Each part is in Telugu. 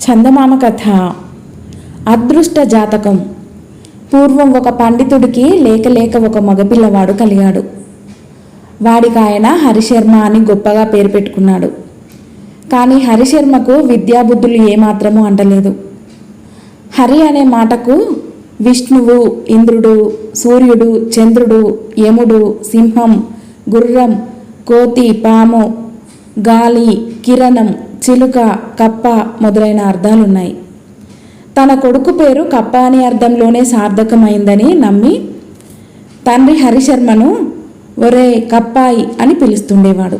చందమామ కథ. అదృష్ట జాతకం. పూర్వం ఒక పండితుడికి లేక లేక ఒక మగపిల్లవాడు కలిగాడు. వాడికి ఆయన హరిశర్మ అని గొప్పగా పేరు పెట్టుకున్నాడు. కానీ హరిశర్మకు విద్యాబుద్ధులు ఏమాత్రమూ అంటలేదు. హరి అనే మాటకు విష్ణువు, ఇంద్రుడు, సూర్యుడు, చంద్రుడు, యముడు, సింహం, గుర్రం, కోతి, పాము, గాలి, కిరణం, చిలుక, కప్ప మొదలైన అర్థాలున్నాయి. తన కొడుకు పేరు కప్ప అనే అర్థంలోనే సార్థకమైందని నమ్మి తండ్రి హరిశర్మను ఒరే కప్పాయి అని పిలుస్తుండేవాడు.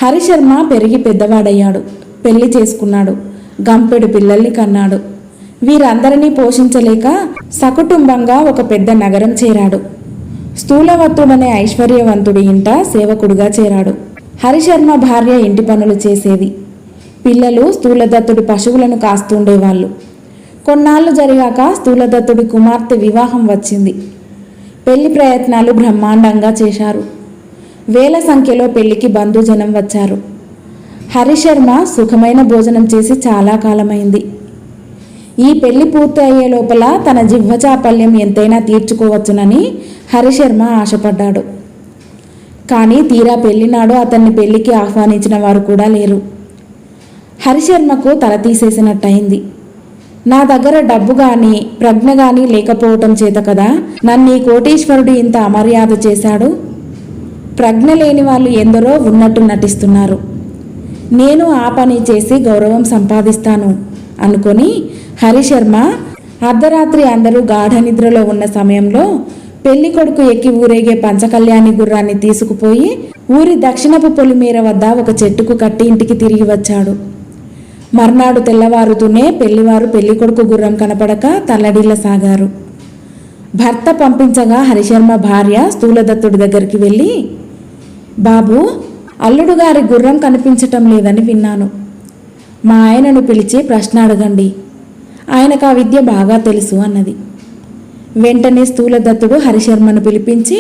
హరిశర్మ పెరిగి పెద్దవాడయ్యాడు. పెళ్లి చేసుకున్నాడు. గంపెడు పిల్లల్ని కన్నాడు. వీరందరినీ పోషించలేక సకుటుంబంగా ఒక పెద్ద నగరం చేరాడు. స్థూలవత్తుడనే ఐశ్వర్యవంతుడి ఇంట సేవకుడుగా చేరాడు. హరిశర్మ భార్య ఇంటి పనులు చేసేది. పిల్లలు స్థూలదత్తుడి పశువులను కాస్తుండేవాళ్ళు. కొన్నాళ్ళు జరిగాక స్థూలదత్తుడి కుమార్తె వివాహం వచ్చింది. పెళ్లి ప్రయత్నాలు బ్రహ్మాండంగా చేశారు. వేల సంఖ్యలో పెళ్లికి బంధుజనం వచ్చారు. హరిశర్మ సుఖమైన భోజనం చేసి చాలా కాలమైంది. ఈ పెళ్లి పూర్తి అయ్యే లోపల తన జిహ్వచాపల్యం ఎంతైనా తీర్చుకోవచ్చునని హరిశర్మ ఆశపడ్డాడు. కానీ తీరా పెళ్లినాడు అతన్ని పెళ్లికి ఆహ్వానించిన వారు కూడా లేరు. హరిశర్మకు తల తీసేసినట్టయింది. నా దగ్గర డబ్బు కానీ ప్రజ్ఞ కానీ లేకపోవటం చేత కదా నన్ను ఈ కోటీశ్వరుడు ఇంత అమర్యాద చేశాడు. ప్రజ్ఞ లేని వాళ్ళు ఎందరో ఉన్నట్టు నటిస్తున్నారు. నేను ఆ పని చేసి గౌరవం సంపాదిస్తాను అనుకొని హరిశర్మ అర్ధరాత్రి అందరూ గాఢ నిద్రలో ఉన్న సమయంలో పెళ్లి కొడుకు ఎక్కి ఊరేగే పంచకళ్యాణి గుర్రాన్ని తీసుకుపోయి ఊరి దక్షిణపు పొలిమేర వద్ద ఒక చెట్టుకు కట్టి ఇంటికి తిరిగి వచ్చాడు. మర్నాడు తెల్లవారుతూనే పెళ్లివారు పెళ్లి కొడుకు గుర్రం కనపడక తల్లడిల్లసాగారు. భర్త పంపించగా హరిశర్మ భార్య స్థూలదత్తుడి దగ్గరికి వెళ్ళి, బాబు, అల్లుడు గారి గుర్రం కనిపించటం లేదని విన్నాను. మా ఆయనను పిలిచి ప్రశ్న అడగండి. ఆయనకు ఆ విద్య బాగా తెలుసు అన్నది. వెంటనే స్థూలదత్తుడు హరిశర్మను పిలిపించి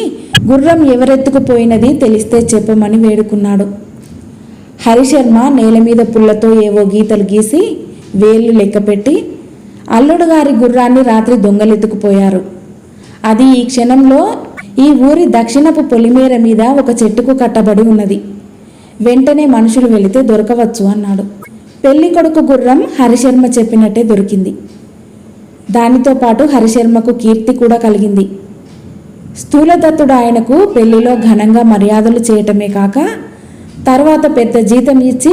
గుర్రం ఎవరెత్తుకుపోయినది తెలిస్తే చెప్పమని వేడుకున్నాడు. హరిశర్మ నేల మీద పుల్లతో ఏవో గీతలు గీసి వేళ్లు లెక్కపెట్టి అల్లుడు గారి గుర్రాన్ని రాత్రి దొంగలెత్తుకుపోయారు. అది ఈ క్షణంలో ఈ ఊరి దక్షిణపు పొలిమేర మీద ఒక చెట్టుకు కట్టబడి ఉన్నది. వెంటనే మనుషులు వెళితే దొరకవచ్చు అన్నాడు. పెళ్లి కొడుకు గుర్రం హరిశర్మ చెప్పినట్టే దొరికింది. దానితో పాటు హరిశర్మకు కీర్తి కూడా కలిగింది. స్థూలదత్తుడు ఆయనకు పెళ్లిలో ఘనంగా మర్యాదలు చేయటమే కాక తర్వాత పెద్ద జీతం ఇచ్చి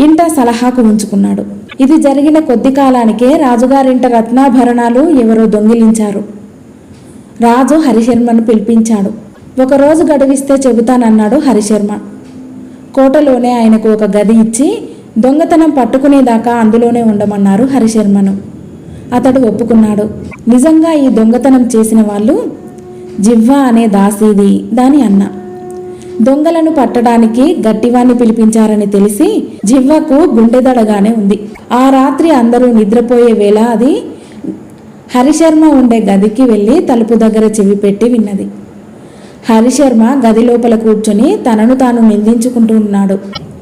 ఇంట సలహాకు ఉంచుకున్నాడు. ఇది జరిగిన కొద్ది కాలానికే రాజుగారింట రత్నాభరణాలు ఎవరో దొంగిలించారు. రాజు హరిశర్మను పిలిపించాడు. ఒకరోజు గడువిస్తే చెబుతానన్నాడు హరిశర్మ. కోటలోనే ఆయనకు ఒక గది ఇచ్చి దొంగతనం పట్టుకునేదాకా అందులోనే ఉండమన్నారు హరిశర్మను. అతడు ఒప్పుకున్నాడు. నిజంగా ఈ దొంగతనం చేసిన వాళ్ళు జివ్వ అనే దాసీది దాని అన్న. దొంగలను పట్టడానికి గట్టివాణ్ణి పిలిపించారని తెలిసి జివ్వకు గుండెదడగానే ఉంది. ఆ రాత్రి అందరూ నిద్రపోయే వేళ అది హరిశర్మ ఉండే గదికి వెళ్ళి తలుపు దగ్గర చెవి పెట్టి విన్నది. హరిశర్మ గది లోపల కూర్చొని తనను తాను నిందించుకుంటూ ఉన్నాడు.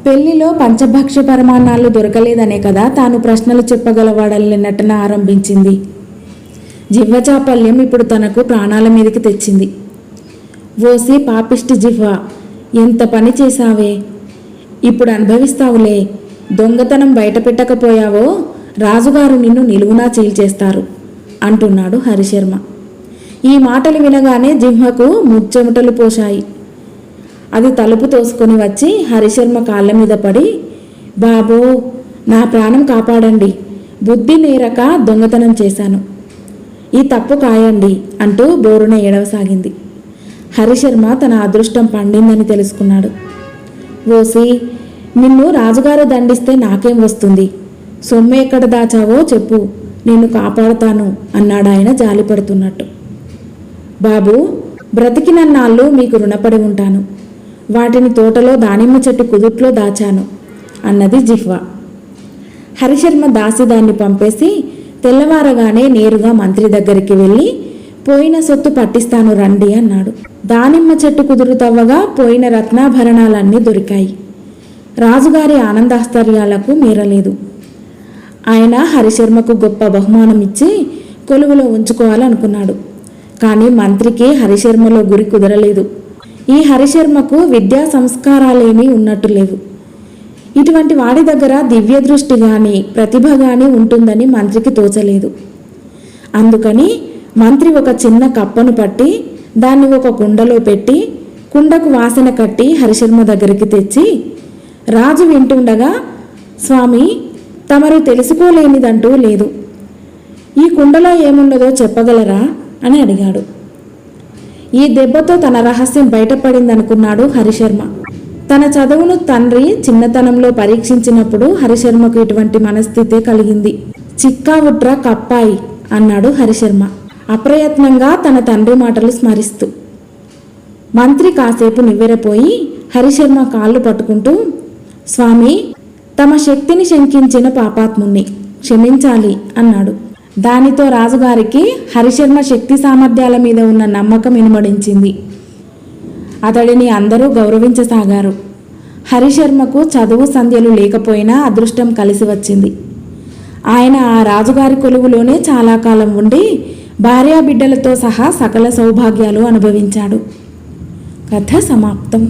పెళ్లిలో పంచభక్ష పరమాన్నాలు దొరకలేదనే కదా తాను ప్రశ్నలు చెప్పగలవాడల్ని నటన ఆరంభించింది. జిహ్వచాపల్యం ఇప్పుడు తనకు ప్రాణాల మీదకి తెచ్చింది. ఓసి పాపిష్టి జిహ్వ, ఎంత పని చేశావే, ఇప్పుడు అనుభవిస్తావులే. దొంగతనం బయట పెట్టకపోయావో రాజుగారు నిన్ను నిలువునా చీల్చేస్తారు అంటున్నాడు హరిశర్మ. ఈ మాటలు వినగానే జిహ్వకు ముచ్చెమటలు పోశాయి. అది తలుపు తోసుకొని వచ్చి హరిశర్మ కాళ్ళ మీద పడి, బాబో, నా ప్రాణం కాపాడండి, బుద్ధి నేరక దొంగతనం చేశాను, ఈ తప్పు కాయండి అంటూ బోరున ఏడవసాగింది. హరిశర్మ తన అదృష్టం పండిందని తెలుసుకున్నాడు. ఓసి, నిన్ను రాజుగారు దండిస్తే నాకేం వస్తుంది, సొమ్ము ఎక్కడ దాచావో చెప్పు, నిన్ను కాపాడుతాను అన్నాడు ఆయన జాలిపడుతున్నట్టు. బాబు, బ్రతికినన్నాళ్ళు మీకు రుణపడి ఉంటాను. వాటిని తోటలో దానిమ్మ చెట్టు కుదుట్లో దాచాను అన్నది జిహ్వ. హరిశర్మ దాసిదాన్ని పంపేసి తెల్లవారగానే నేరుగా మంత్రి దగ్గరికి వెళ్ళి పోయిన సొత్తు పట్టిస్తాను రండి అన్నాడు. దానిమ్మ చెట్టు కుదురు తవ్వగా పోయిన రత్నాభరణాలన్నీ దొరికాయి. రాజుగారి ఆనందాశ్చర్యాలకు మీరలేదు. ఆయన హరిశర్మకు గొప్ప బహుమానం ఇచ్చి కొలువులో ఉంచుకోవాలనుకున్నాడు. కానీ మంత్రికి హరిశర్మలో గురి కుదరలేదు. ఈ హరిశర్మకు విద్యా సంస్కారాలేమీ ఉన్నట్టు లేవు. ఇటువంటి వాడి దగ్గర దివ్య దృష్టి కానీ ప్రతిభ కానీ ఉంటుందని మంత్రికి తోచలేదు. అందుకని మంత్రి ఒక చిన్న కప్పను పట్టి దాన్ని ఒక కుండలో పెట్టి కుండకు వాసన కట్టి హరిశర్మ దగ్గరికి తెచ్చి, రాజు వింటుండగా, స్వామి, తమరు తెలుసుకోలేనిదంటూ లేదు. ఈ కుండలో ఏమున్నదో చెప్పగలరా అని అడిగాడు. ఈ దెబ్బతో తన రహస్యం బయటపడిందనుకున్నాడు హరిశర్మ. తన చదువును తండ్రి చిన్నతనంలో పరీక్షించినప్పుడు హరిశర్మకు ఇటువంటి మనస్థితే కలిగింది. చిక్కావుట్రా కప్పాయి అన్నాడు హరిశర్మ, అప్రయత్నంగా తన తండ్రి మాటలు స్మరిస్తూ. మంత్రి కాసేపు నివ్వెరపోయి హరిశర్మ కాళ్ళు పట్టుకుంటూ, స్వామి, తమ శక్తిని శంకించిన పాపాత్ముణ్ణి క్షమించాలి అన్నాడు. దానితో రాజుగారికి హరిశర్మ శక్తి సామర్థ్యాల మీద ఉన్న నమ్మకం ఇనుమడించింది. అతడిని అందరూ గౌరవించసాగారు. హరిశర్మకు చదువు సంధ్యలు లేకపోయినా అదృష్టం కలిసి వచ్చింది. ఆయన ఆ రాజుగారి కొలువులోనే చాలా కాలం ఉండి భార్యాబిడ్డలతో సహా సకల సౌభాగ్యాలు అనుభవించాడు. కథ సమాప్తం.